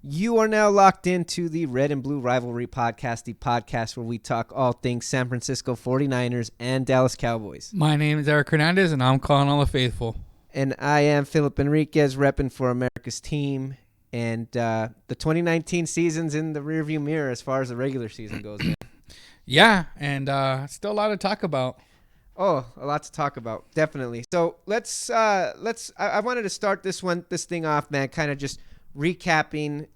You are now locked into the Red and Blue Rivalry Podcast, the podcast where we talk all things San Francisco 49ers and Dallas Cowboys. My name is Eric Hernandez, and I'm calling all the faithful. And I am Philip Enriquez, repping for America's team. And the 2019 season's in the rearview mirror as far as the regular season goes, man. Yeah, and still a lot to talk about. Oh, a lot to talk about, definitely. So let's. I wanted to start this thing off, man. Kind of just recapping,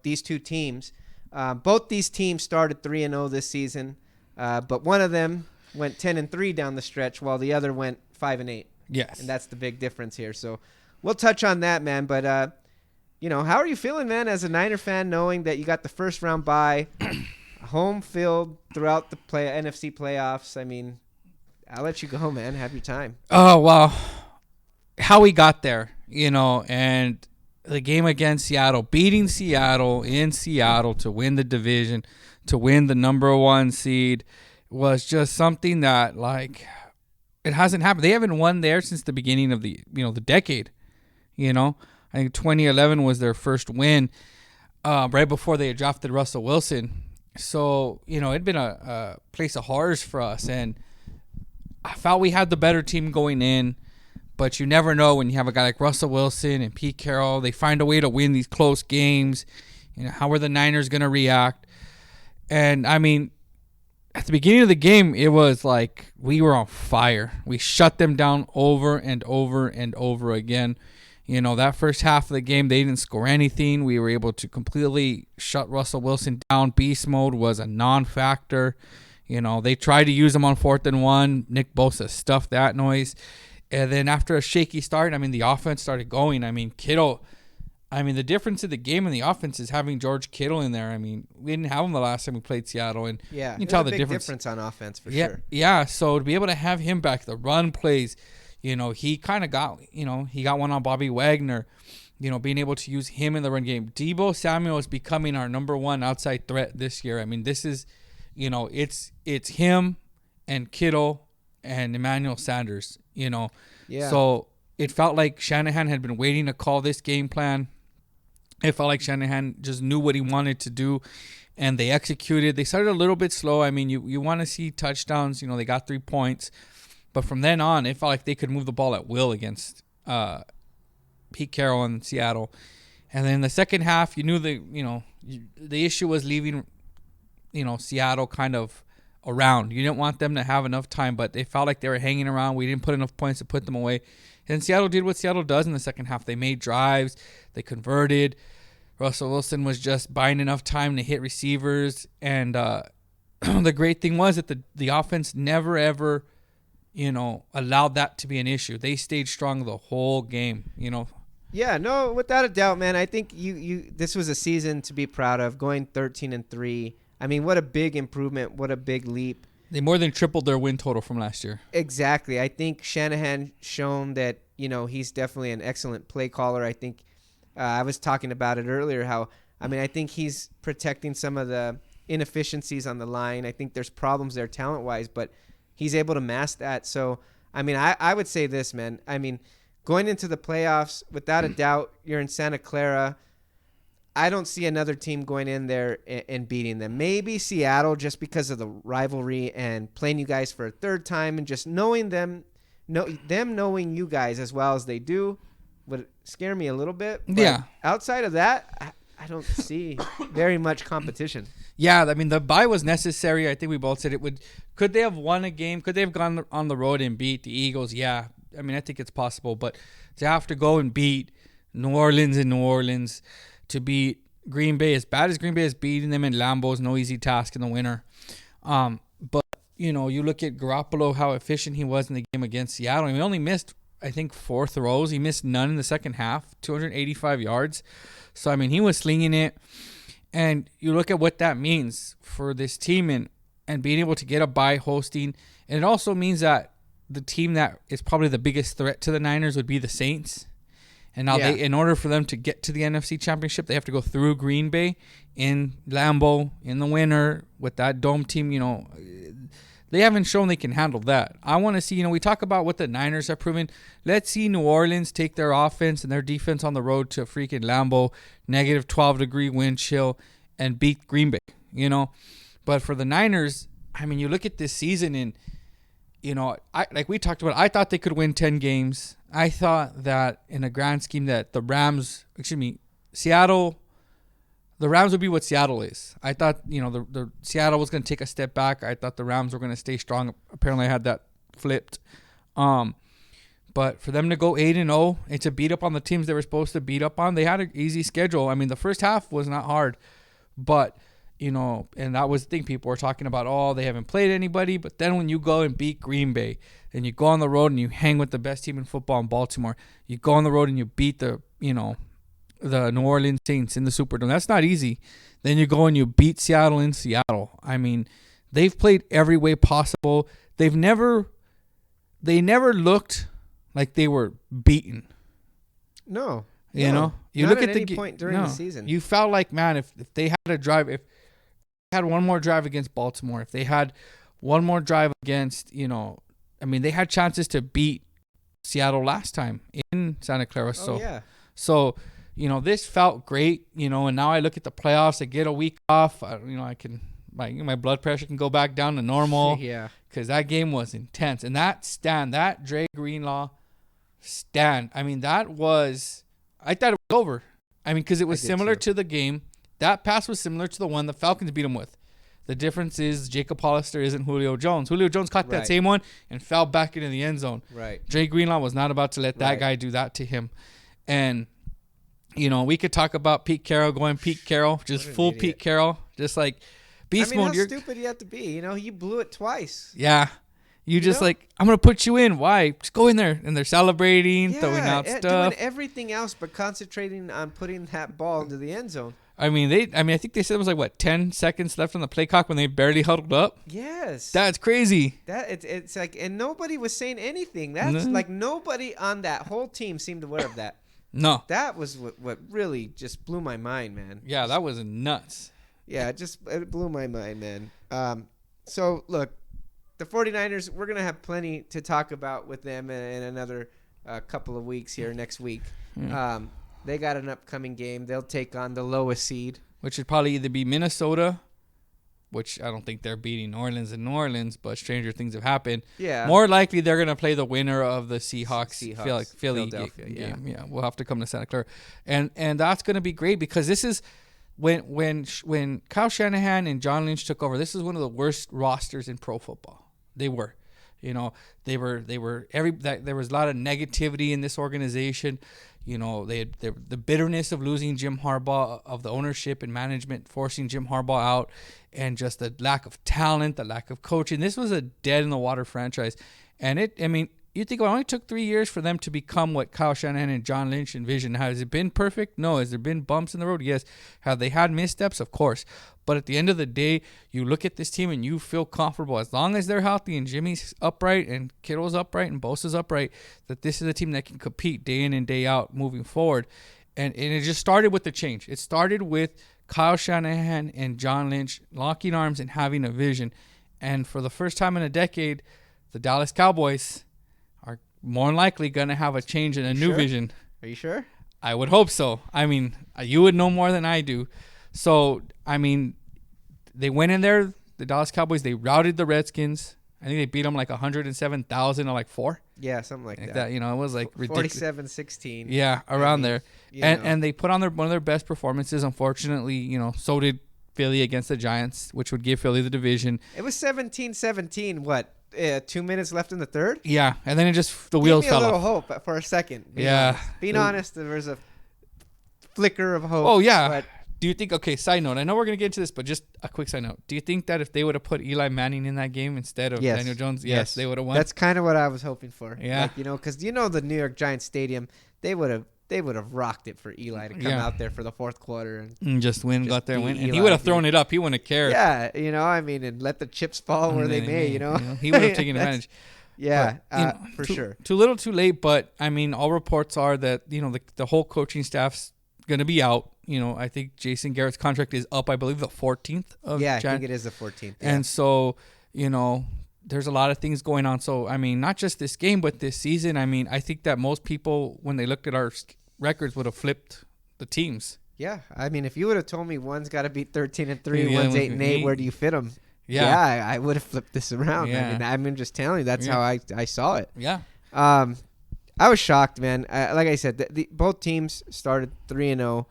these two teams. Both these teams started 3-0 this season, but one of them went 10-3 down the stretch, while the other went 5-8. Yes, and that's the big difference here. So we'll touch on that, man. But how are you feeling, man, as a Niner fan, knowing that you got the first round bye, home field throughout the NFC playoffs? I mean, I'll let you go, man. Have your time. Oh, well, how we got there, and the game against Seattle, beating Seattle in Seattle to win the division, to win the number one seed, was just something that, it hasn't happened. They haven't won there since the beginning of the decade. I think 2011 was their first win, right before they had drafted Russell Wilson. So, it'd been a place of horrors for us, and I felt we had the better team going in, but you never know when you have a guy like Russell Wilson and Pete Carroll. They find a way to win these close games. How are the Niners going to react? And, I mean, at the beginning of the game, it was like we were on fire. We shut them down over and over and over again. That first half of the game, they didn't score anything. We were able to completely shut Russell Wilson down. Beast mode was a non-factor. They tried to use him on 4th and 1. Nick Bosa stuffed that noise. And then after a shaky start, the offense started going. Kittle, the difference in the game and the offense is having George Kittle in there. We didn't have him the last time we played Seattle. And yeah, you can tell the difference on offense for sure. Yeah, so to be able to have him back, the run plays, he kind of got, he got one on Bobby Wagner, being able to use him in the run game. Deebo Samuel is becoming our number one outside threat this year. This is, it's him and Kittle and Emmanuel Sanders, Yeah. So it felt like Shanahan had been waiting to call this game plan. It felt like Shanahan just knew what he wanted to do, and they executed. They started a little bit slow. You want to see touchdowns. They got 3 points. But from then on, it felt like they could move the ball at will against Pete Carroll in Seattle. And then in the second half, you knew the issue was leaving, Seattle kind of around. You didn't want them to have enough time, but they felt like they were hanging around. We didn't put enough points to put them away. And Seattle did what Seattle does in the second half. They made drives. They converted. Russell Wilson was just buying enough time to hit receivers. And the great thing was that the offense never, ever, allowed that to be an issue. They stayed strong the whole game, Yeah, no, without a doubt, man. I think you this was a season to be proud of, going 13-3. What a big improvement. What a big leap. They more than tripled their win total from last year. Exactly. I think Shanahan shown that, he's definitely an excellent play caller. I think I was talking about it earlier, how, I think he's protecting some of the inefficiencies on the line. I think there's problems there talent-wise, but he's able to mask that. So, I would say this, man. Going into the playoffs, without a doubt, you're in Santa Clara. I don't see another team going in there and beating them. Maybe Seattle, just because of the rivalry and playing you guys for a third time, and just knowing them knowing you guys as well as they do would scare me a little bit. But yeah. Outside of that, I don't see very much competition. Yeah, the bye was necessary. I think we both said it would. Could they have won a game? Could they have gone on the road and beat the Eagles? Yeah. I think it's possible. But to have to go and beat New Orleans, to beat Green Bay, as bad as Green Bay is, beating them in Lambeau is no easy task in the winter. But, you look at Garoppolo, how efficient he was in the game against Seattle. He only missed, I think, 4 throws. He missed none in the second half, 285 yards. So, he was slinging it. And you look at what that means for this team and being able to get a bye hosting. And it also means that the team that is probably the biggest threat to the Niners would be the Saints. And now in order for them to get to the NFC Championship, they have to go through Green Bay in Lambeau in the winter with that dome team. They haven't shown they can handle that. I want to see, we talk about what the Niners have proven. Let's see New Orleans take their offense and their defense on the road to freaking Lambeau, negative 12-degree wind chill, and beat Green Bay, But for the Niners, I mean, you look at this season and, like we talked about, I thought they could win 10 games. I thought that in a grand scheme that Seattle, the Rams would be what Seattle is. I thought, the Seattle was going to take a step back. I thought the Rams were going to stay strong. Apparently, I had that flipped. But for them to go 8-0 and to beat up on the teams they were supposed to beat up on, they had an easy schedule. I mean, the first half was not hard. But, and that was the thing. People were talking about, they haven't played anybody. But then when you go and beat Green Bay and you go on the road and you hang with the best team in football in Baltimore, you go on the road and you beat the New Orleans Saints in the Superdome. That's not easy. Then you go and you beat Seattle in Seattle. I mean, they've played every way possible. They never looked like they were beaten. No. You not look at at any point during the season. You felt like, man, if they had a drive, if they had one more drive against Baltimore, if they had one more drive against, they had chances to beat Seattle last time in Santa Clara. So, this felt great, and now I look at the playoffs. I get a week off. I can, my blood pressure can go back down to normal. Yeah. Because that game was intense. And that Dre Greenlaw stand, I thought it was over. Because it was similar to the game. That pass was similar to the one the Falcons beat him with. The difference is Jacob Hollister isn't Julio Jones. Julio Jones caught that same one and fell back into the end zone. Right. Dre Greenlaw was not about to let that guy do that to him. And, we could talk about Pete Carroll going Pete Carroll, just full idiot. Pete Carroll, just like beast mode. How stupid you have to be? You blew it twice. Yeah. You just I'm going to put you in. Why? Just go in there. And they're celebrating, throwing out stuff. Doing everything else but concentrating on putting that ball into the end zone. I think they said it was 10 seconds left on the play clock when they barely huddled up. Yes. That's crazy. It's like, and nobody was saying anything. That's nobody on that whole team seemed aware of that. No. That was what really just blew my mind, man. Yeah, that was nuts. Yeah, it blew my mind, man. So, look, the 49ers, we're going to have plenty to talk about with them in another couple of weeks here next week. Yeah. They got an upcoming game. They'll take on the lowest seed. Which would probably either be Minnesota, which I don't think they're beating New Orleans, but stranger things have happened. Yeah. More likely they're going to play the winner of the Seahawks Philly game. Yeah, we'll have to come to Santa Clara. And that's going to be great because this is when Kyle Shanahan and John Lynch took over, this is one of the worst rosters in pro football. They were. There was a lot of negativity in this organization. They had the bitterness of losing Jim Harbaugh, of the ownership and management forcing Jim Harbaugh out, and just the lack of talent, the lack of coaching. This was a dead in the water franchise. And you think it only took 3 years for them to become what Kyle Shanahan and John Lynch envisioned. Has it been perfect? No. Has there been bumps in the road? Yes. Have they had missteps? Of course. But at the end of the day, you look at this team and you feel comfortable as long as they're healthy and Jimmy's upright and Kittle's upright and Bosa's upright, that this is a team that can compete day in and day out moving forward. And it just started with the change. It started with Kyle Shanahan and John Lynch locking arms and having a vision. And for the first time in a decade, the Dallas Cowboys are more than likely going to have a change and a new vision. Are you sure? I would hope so. You would know more than I do. So, they went in there, the Dallas Cowboys, they routed the Redskins. I think they beat them 107,000 to 4. Yeah, something like that. It was ridiculous. 47-16. Yeah, around there. And they put on one of their best performances. Unfortunately, so did Philly against the Giants, which would give Philly the division. It was 17-17, what? 2 minutes left in the third? Yeah, and then the wheels fell off. Gave me a little hope for a second. Being honest, there was a flicker of hope. Oh, yeah. But do you think, side note, I know we're going to get into this, but just a quick side note. Do you think that if they would have put Eli Manning in that game instead of Daniel Jones, yes, they would have won? That's kind of what I was hoping for. Yeah. Because the New York Giants Stadium, they would have rocked it for Eli to come out there for the fourth quarter and just win, got there, win. And he would have thrown it up. He wouldn't have cared. Yeah, and let the chips fall where they may, He would have taken advantage. Yeah, but, for sure. Too little, too late, but, all reports are that, the whole coaching staff's going to be out. I think Jason Garrett's contract is up, I believe, the 14th of January. I think it is the 14th. Yeah. And so, there's a lot of things going on. So, I mean, not just this game, but this season. I mean, I think that most people, when they looked at our records, would have flipped the teams. Yeah, I mean, if you would have told me one's got to be 13-3, Yeah, one's 8-8, where do you fit them? Yeah. I would have flipped this around. Yeah. I mean, just telling you, that's how I saw it. Yeah. I was shocked, man. Like I said, both teams started 3-0.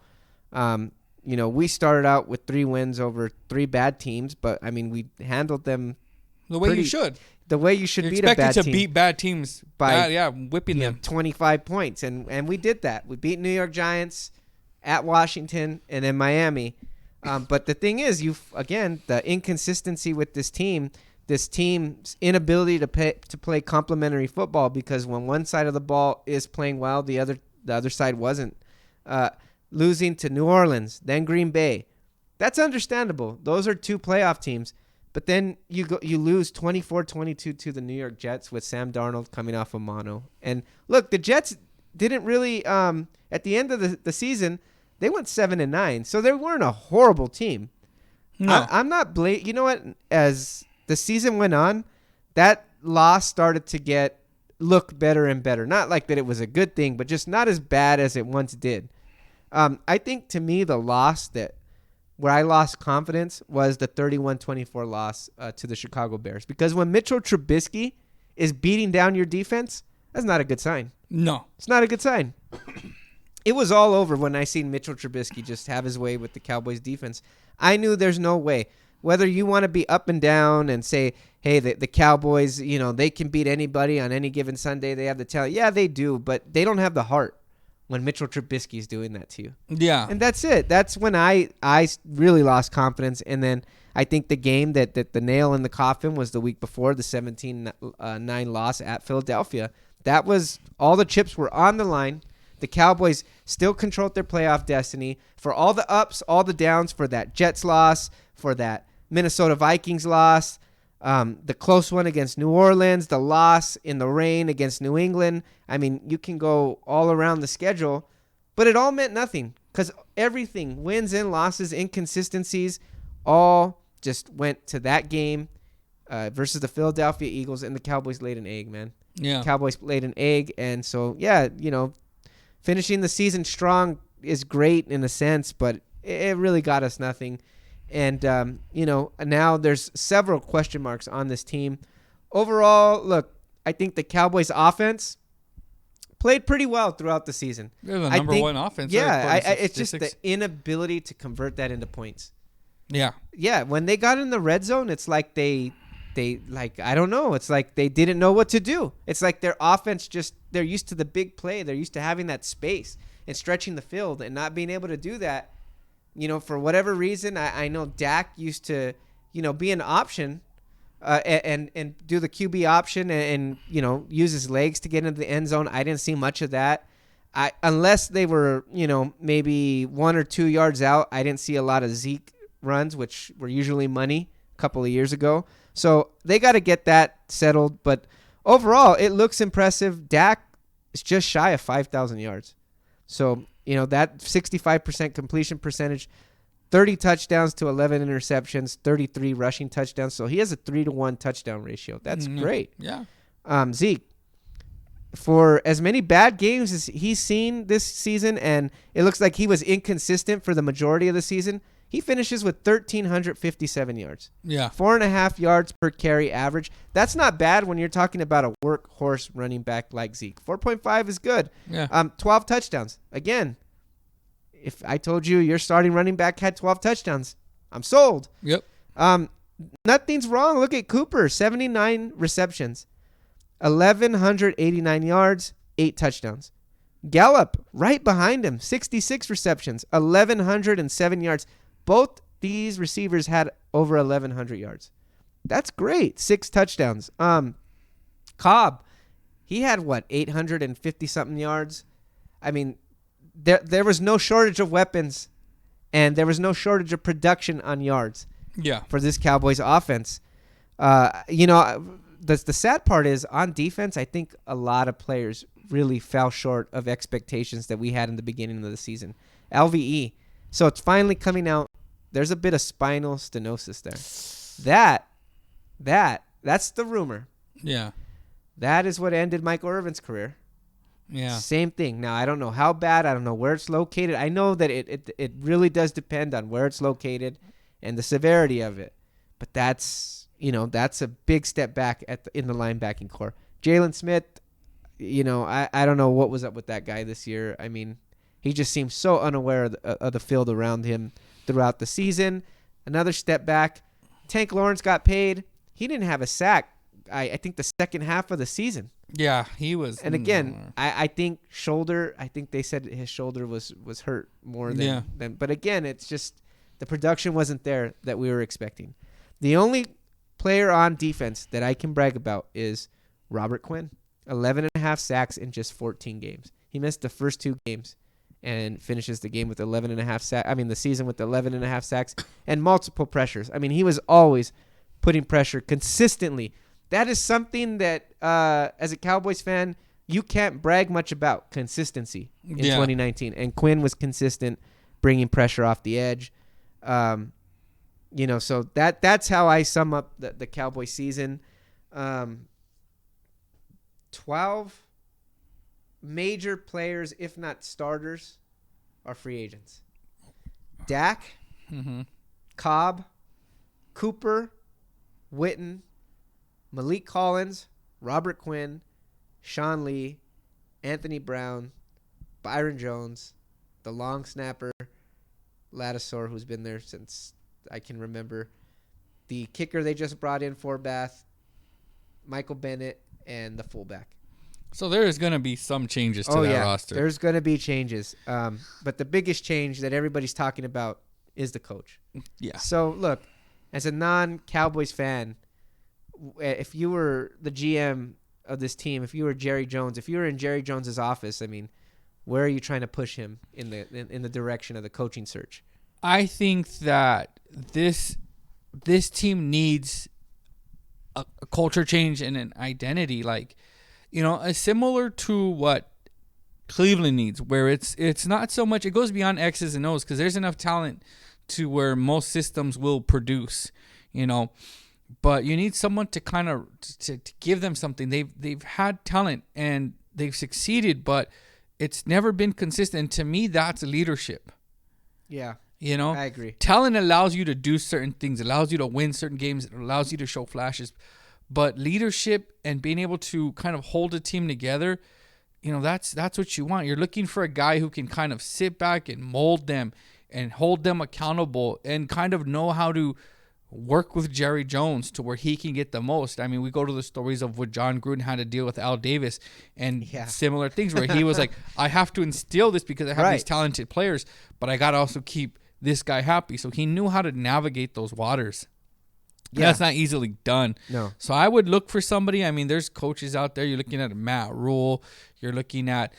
We started out with 3 wins over 3 bad teams, but I mean, we handled them the way you should. The way you should You're beat a bad team. expected to beat bad teams by whipping them 25 points, and we did that. We beat New York Giants at Washington and then Miami. But the thing is, the inconsistency with this team's inability to play complementary football, because when one side of the ball is playing well, the other side wasn't. Losing to New Orleans, then Green Bay, that's understandable. Those are 2 playoff teams. But then you lose 24-22 to the New York Jets with Sam Darnold coming off a mono. And look, the Jets didn't really at the end of the season, they went 7-9, so they weren't a horrible team. No. I'm not you know what? As the season went on, that loss started to look better and better. Not like that it was a good thing, but just not as bad as it once did. I think, to me, the loss where I lost confidence was the 31-24 loss to the Chicago Bears. Because when Mitchell Trubisky is beating down your defense, that's not a good sign. No. It's not a good sign. It was all over when I seen Mitchell Trubisky just have his way with the Cowboys defense. I knew there's no way. Whether you want to be up and down and say, hey, the Cowboys, they can beat anybody on any given Sunday. They have the talent. Yeah, they do, but they don't have the heart when Mitchell Trubisky is doing that to you. Yeah. And that's it. That's when I really lost confidence. And then I think the game that the nail in the coffin was the week before, the 17-9 loss at Philadelphia. That was, all the chips were on the line. The Cowboys still controlled their playoff destiny. For all the ups, all the downs, for that Jets loss, for that Minnesota Vikings loss, the close one against New Orleans, the loss in the rain against New England. I mean, you can go all around the schedule, but it all meant nothing, because everything, wins and losses, inconsistencies, all just went to that game versus the Philadelphia Eagles, and the Cowboys laid an egg, man. Yeah. Cowboys laid an egg, and so, finishing the season strong is great in a sense, but it really got us nothing. And, now there's several question marks on this team. Overall, look, I think the Cowboys offense played pretty well throughout the season. They're the number one offense. Yeah, it's just the inability to convert that into points. Yeah. Yeah, when they got in the red zone, it's like they I don't know. It's like they didn't know what to do. It's like their offense they're used to the big play. They're used to having that space and stretching the field, and not being able to do that. For whatever reason, I know Dak used to, be an option and do the QB option and use his legs to get into the end zone. I didn't see much of that. Unless they were, maybe 1 or 2 yards out, I didn't see a lot of Zeke runs, which were usually money a couple of years ago. So they got to get that settled. But overall, it looks impressive. Dak is just shy of 5,000 yards. So, that 65% completion percentage, 30 touchdowns to 11 interceptions, 33 rushing touchdowns. So he has a 3-to-1 touchdown ratio. That's great. Yeah. Zeke, for as many bad games as he's seen this season, and it looks like he was inconsistent for the majority of the season, he finishes with 1,357 yards. Yeah. 4.5 yards per carry average. That's not bad when you're talking about a workhorse running back like Zeke. 4.5 is good. Yeah. 12 touchdowns. Again, if I told you your starting running back had 12 touchdowns, I'm sold. Yep. Nothing's wrong. Look at Cooper, 79 receptions, 1,189 yards, 8 touchdowns. Gallup, right behind him, 66 receptions, 1,107 yards. Both these receivers had over 1,100 yards. That's great. 6 touchdowns. Cobb, he had 850-something yards. I mean, there was no shortage of weapons, and there was no shortage of production on yards. Yeah. For this Cowboys offense. The sad part is, on defense, I think a lot of players really fell short of expectations that we had in the beginning of the season. LVE. So it's finally coming out. There's a bit of spinal stenosis there. That That's the rumor. Yeah. That is what ended Michael Irvin's career. Yeah. Same thing. Now, I don't know how bad. I don't know where it's located. I know that it really does depend on where it's located and the severity of it. But that's a big step back in the linebacking core. Jalen Smith, I don't know what was up with that guy this year. I mean, he just seems so unaware of the field around him throughout the season. Another step back. Tank Lawrence got paid. He didn't have a sack, I think, the second half of the season. Yeah, he was. And again, I think shoulder. I think they said his shoulder was hurt more than. But again, it's just the production wasn't there that we were expecting. The only player on defense that I can brag about is Robert Quinn. 11.5 sacks in just 14 games. He missed the first 2 games and finishes the game with 11.5 sacks. I mean, the season with 11.5 sacks and multiple pressures. I mean, he was always putting pressure consistently. That is something that, as a Cowboys fan, you can't brag much about, consistency in 2019. And Quinn was consistent, bringing pressure off the edge. So that's how I sum up the Cowboys season. 12 major players, if not starters, are free agents. Dak, Cobb, Cooper, Witten, Malik Collins, Robert Quinn, Sean Lee, Anthony Brown, Byron Jones, the long snapper, Ladisor, who's been there since I can remember, the kicker they just brought in, Forbath, Michael Bennett, and the fullback. So there is going to be some changes to that roster. There's going to be changes. But the biggest change that everybody's talking about is the coach. Yeah. So, look, as a non-Cowboys fan, if you were the GM of this team, if you were Jerry Jones, if you were in Jerry Jones's office, I mean, where are you trying to push him in the direction of the coaching search? I think that this team needs a culture change and an identity, similar to what Cleveland needs, where it's not so much, it goes beyond X's and O's because there's enough talent to where most systems will produce, but you need someone to kind of to give them something. They've had talent and they've succeeded, but it's never been consistent. And to me, that's leadership. Yeah. I agree. Talent allows you to do certain things, allows you to win certain games, it allows you to show flashes. But leadership and being able to kind of hold a team together, that's what you want. You're looking for a guy who can kind of sit back and mold them and hold them accountable and kind of know how to work with Jerry Jones to where he can get the most. I mean, we go to the stories of what John Gruden had to deal with Al Davis and similar things where he was like, I have to instill this because I have these talented players, but I got to also keep this guy happy. So he knew how to navigate those waters. Yeah. That's not easily done. No. So I would look for somebody. I mean, there's coaches out there. You're looking at Matt Rule. You're looking at,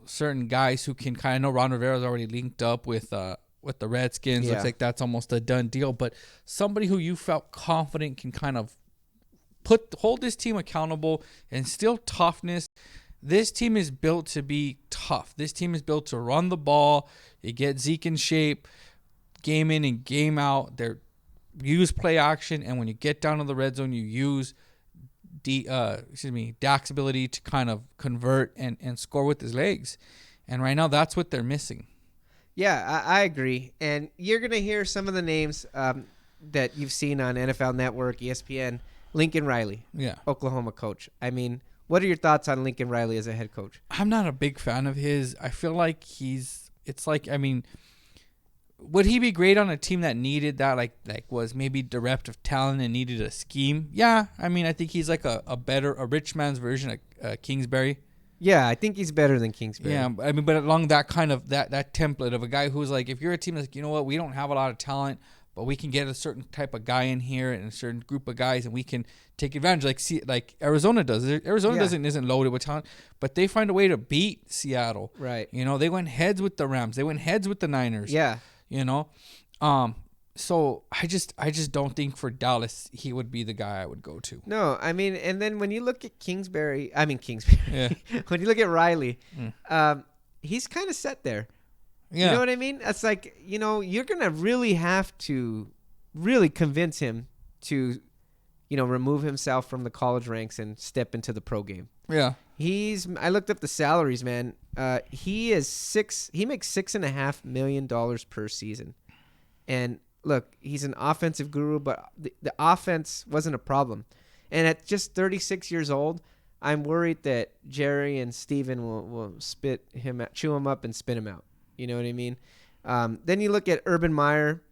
certain guys who can kind of know Ron Rivera's already linked up with the Redskins. Looks like that's almost a done deal. But somebody who you felt confident can kind of hold this team accountable and still toughness. This team is built to be tough. This team is built to run the ball. You get Zeke in shape, game in and game out. They're use play action, and when you get down to the red zone, you use Dak's ability to kind of convert and score with his legs. And right now, that's what they're missing. Yeah, I agree. And you're going to hear some of the names that you've seen on NFL Network, ESPN. Lincoln Riley, Oklahoma coach. I mean, what are your thoughts on Lincoln Riley as a head coach? I'm not a big fan of his. I feel like would he be great on a team that needed that, like was maybe bereft of talent and needed a scheme? Yeah, I mean, I think he's like a rich man's version of Kingsbury. Yeah, I think he's better than Kingsbury. Yeah, I mean, but along that kind of that template of a guy who's like, if you're a team that's like, you know what, we don't have a lot of talent, but we can get a certain type of guy in here and a certain group of guys, and we can take advantage. Like Arizona does. Arizona isn't loaded with talent, but they find a way to beat Seattle. Right. They went heads with the Rams. They went heads with the Niners. Yeah. So I just don't think for Dallas he would be the guy I would go to. No, I mean, and then when you look at Kingsbury, when you look at Riley, he's kind of set there. Yeah. You know what I mean? It's like, you're going to really have to really convince him to remove himself from the college ranks and step into the pro game. Yeah. I looked up the salaries, man. He makes $6.5 million per season. And look, he's an offensive guru, but the offense wasn't a problem. And at just 36 years old, I'm worried that Jerry and Steven will chew him up and spit him out. You know what I mean? Then you look at Urban Meyer.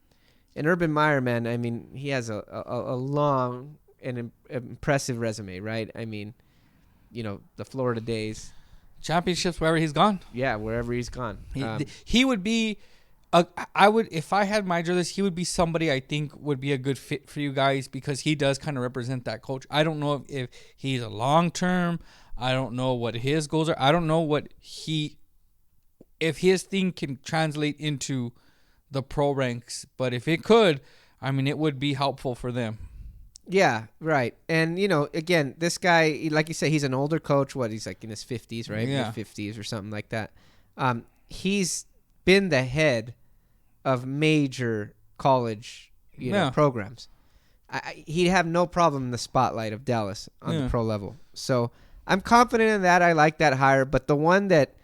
And Urban Meyer, man, I mean, he has a long and impressive resume, right? I mean, the Florida days. Championships wherever he's gone. Yeah, wherever he's gone. He would be, if I had my jersey, he would be somebody I think would be a good fit for you guys because he does kind of represent that culture. I don't know if he's a long-term. I don't know what his goals are. I don't know if his thing can translate into the pro ranks. But if it could, I mean, it would be helpful for them. Yeah, right. And, again, this guy, like you said, he's an older coach. He's like in his 50s, right? Yeah. Mid-50s or something like that. He's been the head of major college programs. He'd have no problem in the spotlight of Dallas on the pro level. So I'm confident in that. I like that hire. But the one that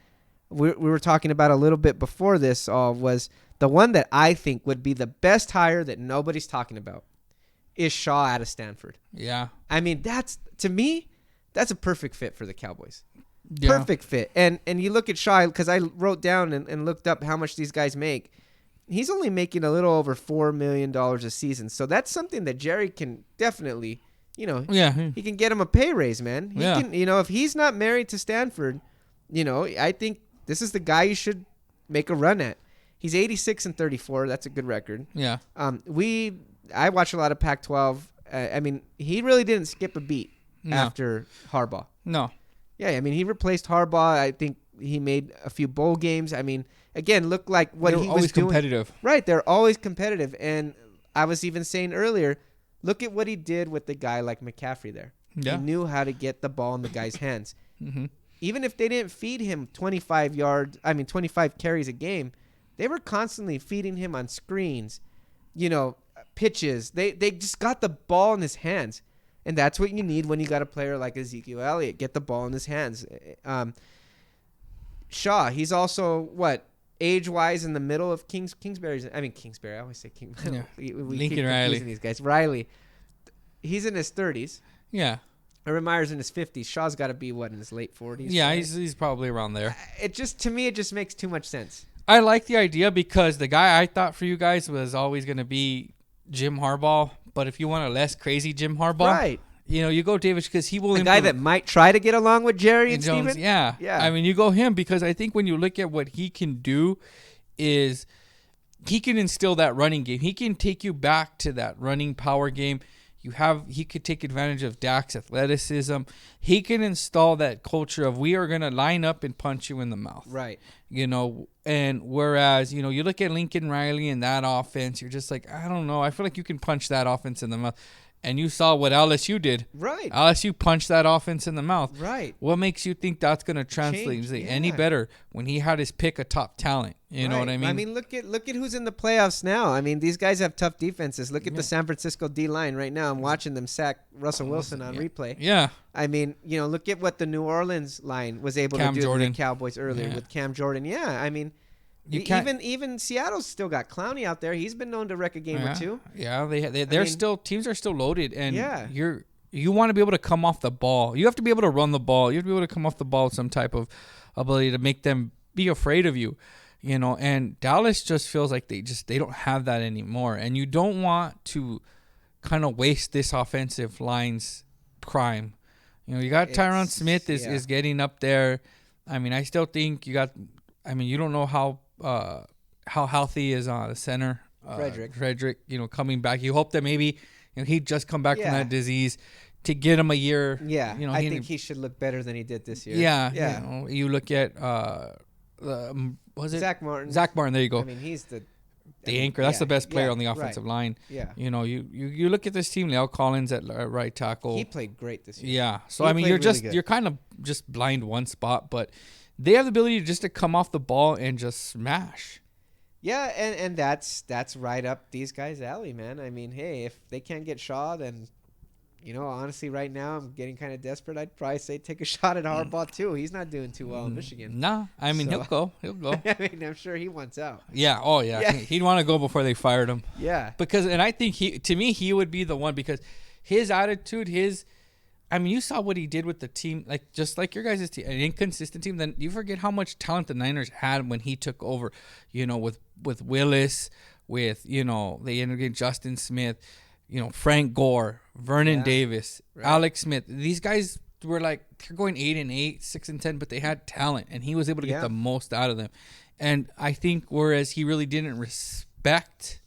we were talking about a little bit before this was the one that I think would be the best hire that nobody's talking about. Is Shaw out of Stanford. Yeah. I mean, to me, that's a perfect fit for the Cowboys. Yeah. Perfect fit. And you look at Shaw, because I wrote down and looked up how much these guys make. He's only making a little over $4 million a season. So that's something that Jerry can definitely, he can get him a pay raise, man. He can, if he's not married to Stanford, I think this is the guy you should make a run at. He's 86-34. That's a good record. Yeah. I watch a lot of Pac-12. I mean, he really didn't skip a beat after Harbaugh. No. Yeah, I mean, he replaced Harbaugh. I think he made a few bowl games. I mean, again, look like what he was doing. They're always competitive. Right, they're always competitive. And I was even saying earlier, look at what he did with the guy like McCaffrey there. Yeah. He knew how to get the ball in the guy's hands. Mm-hmm. Even if they didn't feed him 25 carries a game, they were constantly feeding him on screens, pitches. They just got the ball in his hands. And that's what you need when you got a player like Ezekiel Elliott. Get the ball in his hands. Shaw, he's also, age-wise in the middle of Kingsbury's. I mean, Kingsbury. I always say Kingsbury. Yeah. we Lincoln Riley. These guys. Riley. He's in his 30s. Yeah. Urban Meyer's in his 50s. Shaw's got to be, in his late 40s? Yeah, right? he's probably around there. To me, it just makes too much sense. I like the idea because the guy I thought for you guys was always going to be Jim Harbaugh, but if you want a less crazy Jim Harbaugh, right? You go Davis because he will. The guy that might try to get along with Jerry and Jones, Steven? Yeah. I mean, you go him because I think when you look at what he can do, is he can instill that running game. He can take you back to that running power game. He could take advantage of Dak's athleticism. He can install that culture of we are going to line up and punch you in the mouth. Right. And whereas, you look at Lincoln Riley and that offense, you're just like, I don't know. I feel like you can punch that offense in the mouth. And you saw what LSU did. Right. LSU punched that offense in the mouth. Right. What makes you think that's going to translate any better when he had his pick of top talent? You know what I mean? I mean, look at who's in the playoffs now. I mean, these guys have tough defenses. Look at the San Francisco D-line right now. I'm watching them sack Russell Wilson on replay. Yeah. I mean, look at what the New Orleans line was able to do to the Cowboys earlier with Cam Jordan. Yeah, I mean, even Seattle's still got Clowney out there. He's been known to wreck a game or two. Yeah, teams are still loaded, and you want to be able to come off the ball. You have to be able to run the ball. You have to be able to come off the ball with some type of ability to make them be afraid of you. And Dallas just feels like they don't have that anymore. And you don't want to kind of waste this offensive line's prime. You got Tyron Smith is getting up there. I mean, I still think you don't know how healthy is the center. Frederick, coming back. You hope that maybe he'd just come back from that disease to get him a year. Yeah, I think he should look better than he did this year. Yeah. You look at Zach Martin? Zach Martin, there you go. I mean, he's the anchor. That's the best player on the offensive line. Yeah. You look at this team, Lyle Collins at right tackle. He played great this year. Yeah. So you're kind of just blind one spot, but they have the ability just to come off the ball and just smash. Yeah, and that's right up these guys' alley, man. I mean, hey, if they can't get Shaw, then honestly, right now I'm getting kind of desperate. I'd probably say take a shot at Harbaugh too. He's not doing too well in Michigan. No, I mean, So- he'll go. I mean, I'm sure he wants out. Yeah. Oh, yeah. Yeah. He'd want to go before they fired him. Yeah. And I think he would be the one because his attitude, you saw what he did with the team, like just like your guys' team, an inconsistent team. Then you forget how much talent the Niners had when he took over, with Willis, with, they integrated Justin Smith, Frank Gore, Vernon Davis, Right. Alex Smith. These guys were like, they're going 8-8, 6-10, but they had talent, and he was able to get the most out of them. And I think whereas he really didn't respect,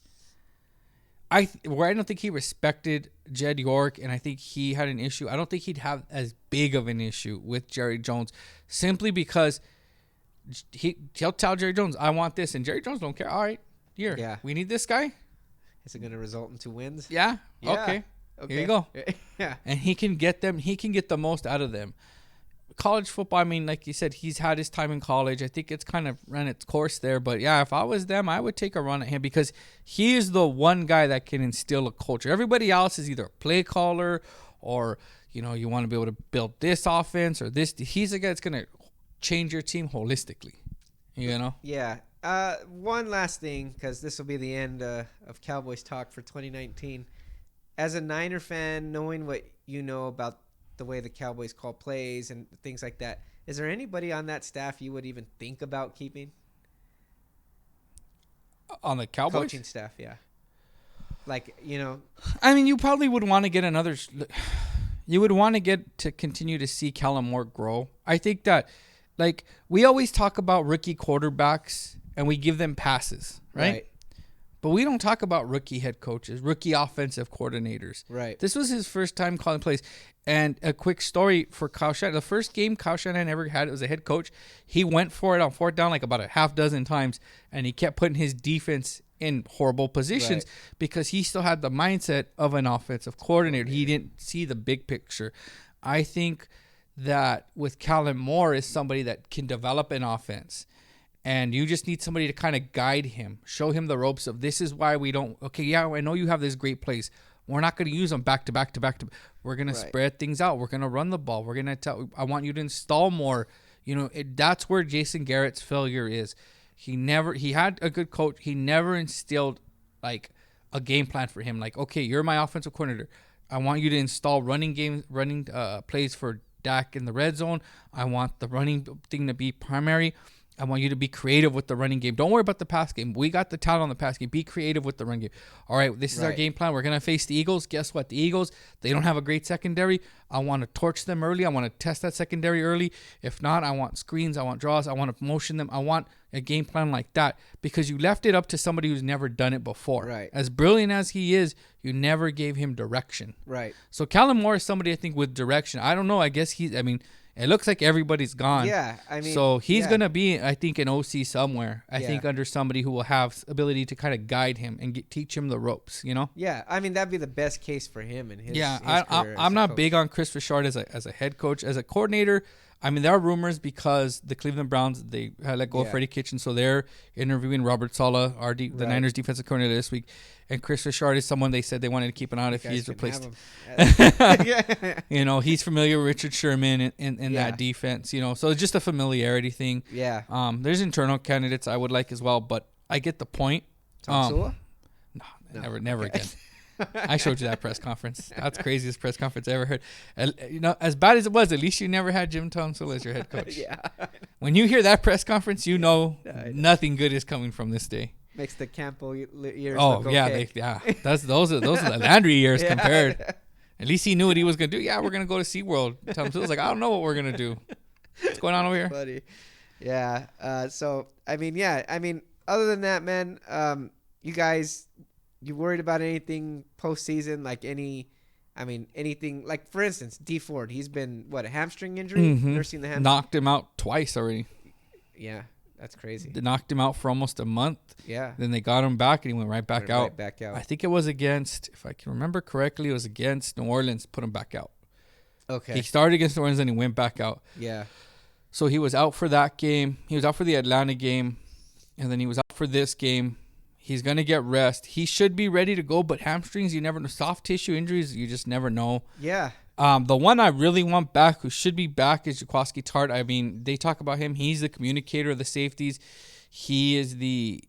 I don't think he respected Jed York, and I think he had an issue. I don't think he'd have as big of an issue with Jerry Jones, simply because he'll tell Jerry Jones, "I want this," and Jerry Jones don't care. All right, here, we need this guy. Is it going to result in 2 wins? Yeah. Okay. Here you go. Yeah. And he can get them. He can get the most out of them. College football, I mean, like you said, he's had his time in college. I think it's kind of run its course there. But, yeah, if I was them, I would take a run at him because he is the one guy that can instill a culture. Everybody else is either a play caller or, you want to be able to build this offense or this. He's the guy that's going to change your team holistically, Yeah. One last thing, because this will be the end of Cowboys talk for 2019. As a Niner fan, knowing what you know about the way the Cowboys call plays and things like that, is there anybody on that staff you would even think about keeping? On the Cowboys? Coaching staff, yeah. Like, I mean, you probably would want to get another. You would want to get to continue to see Kellen Moore grow. I think that, like, we always talk about rookie quarterbacks and we give them passes, right? But we don't talk about rookie head coaches, rookie offensive coordinators. Right. This was his first time calling plays. And a quick story for Kyle Shanahan. The first game Kyle Shanahan ever had as a head coach, he went for it on fourth down like about a half dozen times, and he kept putting his defense in horrible positions because he still had the mindset of an offensive coordinator. He didn't see the big picture. I think that with Kellen Moore is somebody that can develop an offense. And you just need somebody to kind of guide him, show him the ropes of this is why we don't. Okay, yeah, I know you have this great plays. We're not going to use them back to back to back. We're going to spread things out. We're going to run the ball. We're going to I want you to install more. That's where Jason Garrett's failure is. He had a good coach. He never instilled like a game plan for him. Like, okay, you're my offensive coordinator. I want you to install running plays for Dak in the red zone. I want the running thing to be primary. I want you to be creative with the running game. Don't worry about the pass game. We got the talent on the pass game. Be creative with the run game. All right, this is our game plan. We're going to face the Eagles. Guess what? The Eagles, they don't have a great secondary. I want to torch them early. I want to test that secondary early. If not, I want screens. I want draws. I want to motion them. I want a game plan like that because you left it up to somebody who's never done it before. Right. As brilliant as he is, you never gave him direction. Right. So Kellen Moore is somebody I think with direction. I don't know. I guess it looks like everybody's gone. Yeah, so he's going to be, I think, an OC somewhere. I think under somebody who will have ability to kind of guide him and teach him the ropes, Yeah, that'd be the best case for him and his Yeah, his career I'm as a not coach. big on Chris Richard as a head coach. As a coordinator, there are rumors because the Cleveland Browns, they let go of Freddie Kitchen, so they're interviewing Robert Saleh, the Niners defensive coordinator this week. And Chris Richard is someone they said they wanted to keep an eye on if he's replaced. He's familiar with Richard Sherman in that defense, so it's just a familiarity thing. Yeah. There's internal candidates I would like as well, but I get the point. Tom Sula? No, never again. I showed you that press conference. That's the craziest press conference I ever heard. As bad as it was, at least you never had Jim Tomsula as your head coach. Yeah. When you hear that press conference, you know nothing good is coming from this day. Makes the Campbell years Oh look yeah, okay. those are the Landry years compared. At least he knew what he was gonna do. Yeah, we're gonna go to SeaWorld. Tomsula's like, I don't know what we're gonna do. What's going on over here? Buddy. Yeah. Other than that, man, you guys, you worried about anything postseason? Like anything? Like for instance, D Ford. He's been a hamstring injury, nursing the hamstring. Knocked him out twice already. Yeah, that's crazy. They knocked him out for almost a month. Yeah. Then they got him back, and he went right back out. Right back out. I think it was against, if I can remember correctly, it was against New Orleans. Put him back out. Okay. He started against New Orleans, and he went back out. Yeah. So he was out for that game. He was out for the Atlanta game, and then he was out for this game. He's going to get rest. He should be ready to go, but hamstrings, you never know. Soft tissue injuries, you just never know. Yeah. The one I really want back, who should be back, is Jaquiski Tartt. I mean, they talk about him. He's the communicator of the safeties. He is the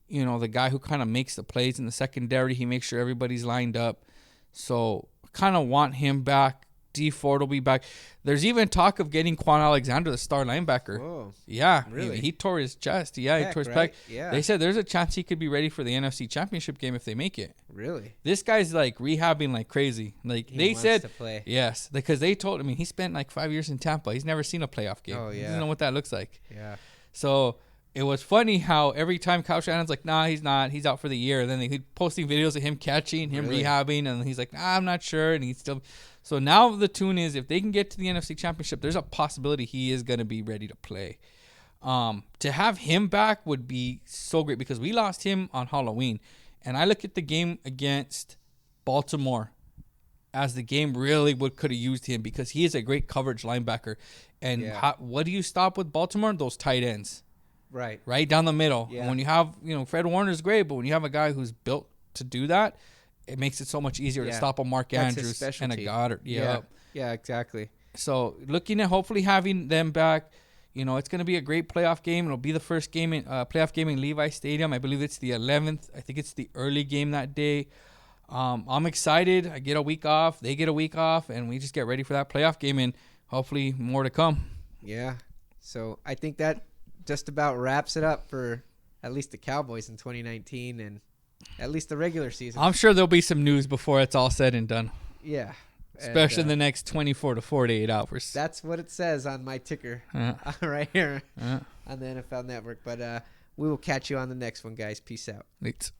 guy who kind of makes the plays in the secondary. He makes sure everybody's lined up. So kind of want him back. D Ford will be back. There's even talk of getting Quan Alexander, the star linebacker. Whoa. Yeah. Really? He tore his chest. Yeah, he tore his right? pec. Yeah. They said there's a chance he could be ready for the NFC Championship game if they make it. Really? This guy's like rehabbing like crazy. Like He they wants said, to play. yes, because they told. I mean, he spent like 5 years in Tampa. He's never seen a playoff game. Oh, He yeah. doesn't know what that looks like. Yeah. So it was funny how every time Kyle Shanahan's like, nah, he's not. He's out for the year. And then they posting videos of him catching, him Really? rehabbing, and he's like, nah, I'm not sure. And he's still. So now the tune is, if they can get to the NFC Championship, there's a possibility he is going to be ready to play. To have him back would be so great, because we lost him on Halloween. And I look at the game against Baltimore as the game really could have used him, because he is a great coverage linebacker. And Yeah. what do you stop with Baltimore? Those tight ends. Right Down the middle. Yeah. And when you have, Fred Warner's great, but when you have a guy who's built to do that, it makes it so much easier to Yeah. stop a Mark That's his Andrews and a specialty. Goddard. Yeah. Yeah, exactly. So looking at hopefully having them back, it's going to be a great playoff game. It'll be the first game in playoff game in Levi Stadium. I believe it's the 11th. I think it's the early game that day. I'm excited. I get a week off. They get a week off, and we just get ready for that playoff game, and hopefully more to come. Yeah. So I think that just about wraps it up for at least the Cowboys in 2019 and at least the regular season. I'm sure there'll be some news before it's all said and done, Yeah. especially in And, the next 24 to 48 hours. that's what it says on my ticker right here on the NFL Network. But we will catch you on the next one, guys. Peace out. Thanks.